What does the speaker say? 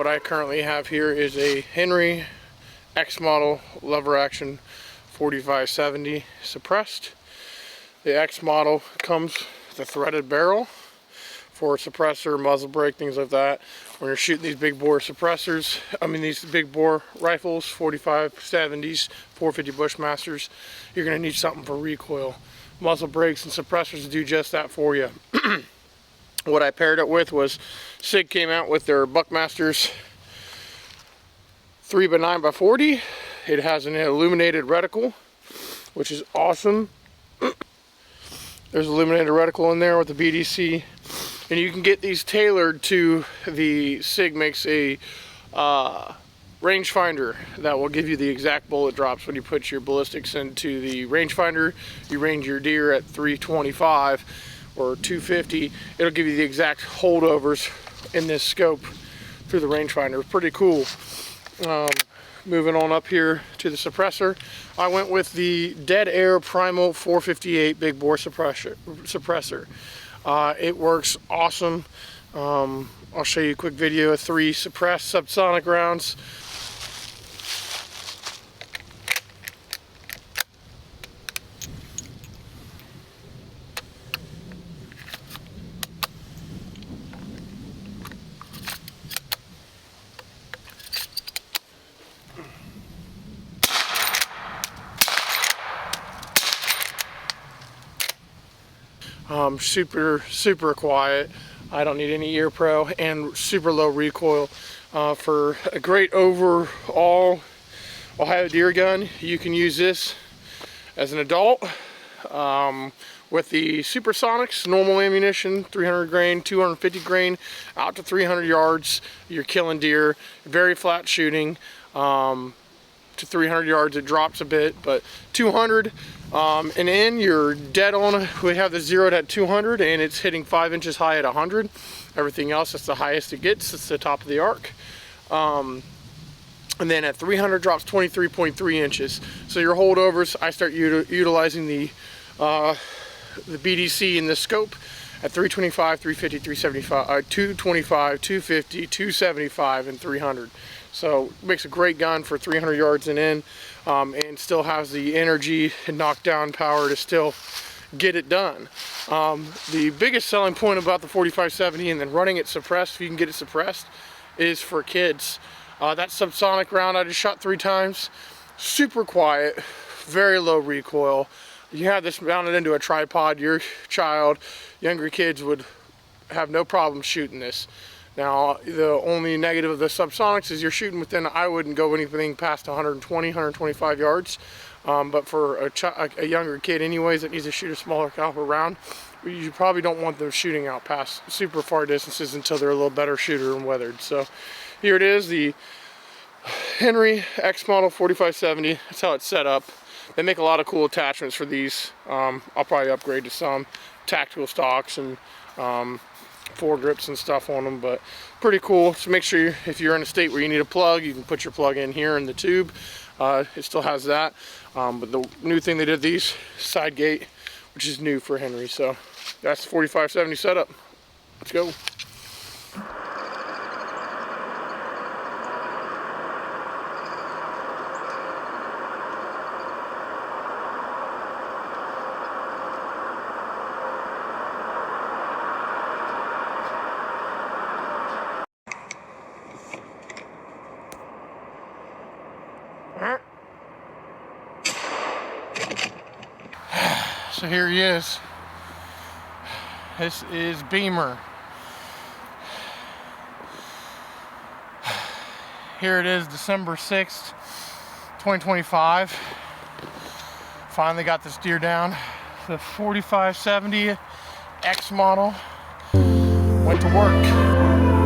I currently have here is a Henry X model lever action 4570 suppressed. The X model comes with a threaded barrel for suppressor, muzzle brake, things like that. When you're shooting these big bore suppressors, these big bore rifles, 4570s, 450 Bushmasters, you're going to need something for recoil. Muzzle brakes and suppressors do just that for you. What I paired it with was, SIG came out with their Buckmasters 3x9x40. It has an illuminated reticle, which is awesome. There's illuminated reticle in there with the BDC, and you can get these tailored to the SIG makes a rangefinder that will give you the exact bullet drops. When you put your ballistics into the rangefinder, you range your deer at 325 or 250. It'll give you the exact holdovers in this scope through the rangefinder. Pretty cool. Moving on up here to the suppressor, I went with the Dead Air Primal 458 big bore suppressor. It works awesome. I'll show you a quick video of 3 suppressed subsonic rounds. Super quiet. I don't need any ear pro, and super low recoil. For a great overall Ohio deer gun, you can use this as an adult with the supersonics, normal ammunition, 300 grain, 250 grain, out to 300 yards. You're killing deer. Very flat shooting. To 300 yards it drops a bit, but 200 and in, you're dead on. We have the zeroed at 200 and it's hitting 5 inches high at 100. Everything else, that's the highest it gets. It's the top of the arc. And then at 300 drops 23.3 inches. So your holdovers, I start utilizing the BDC in the scope at 325, 350, 375, 225, 250, 275, and 300. So it makes a great gun for 300 yards and in, and still has the energy and knockdown power to still get it done. The biggest selling point about the 4570 and then running it suppressed, if you can get it suppressed, is for kids. That subsonic round I just shot 3 times, super quiet, very low recoil. You have this mounted into a tripod, your child, younger kids would have no problem shooting this. Now, the only negative of the subsonics is you're shooting within, I wouldn't go anything past 120, 125 yards. But for a younger kid anyways that needs to shoot a smaller caliber round, you probably don't want them shooting out past super far distances until they're a little better shooter and weathered. So here it is, the Henry X model 4570. That's how it's set up. They make a lot of cool attachments for these. I'll probably upgrade to some tactical stocks and foregrips and stuff on them, but pretty cool. So make sure if you're in a state where you need a plug, you can put your plug in here in the tube. It still has that, but the new thing they did, these side gate, which is new for Henry. So that's the 4570 setup. Let's go. So here he is. This is Beamer. Here it is, December 6th, 2025. Finally got this deer down. The 4570 X model went to work.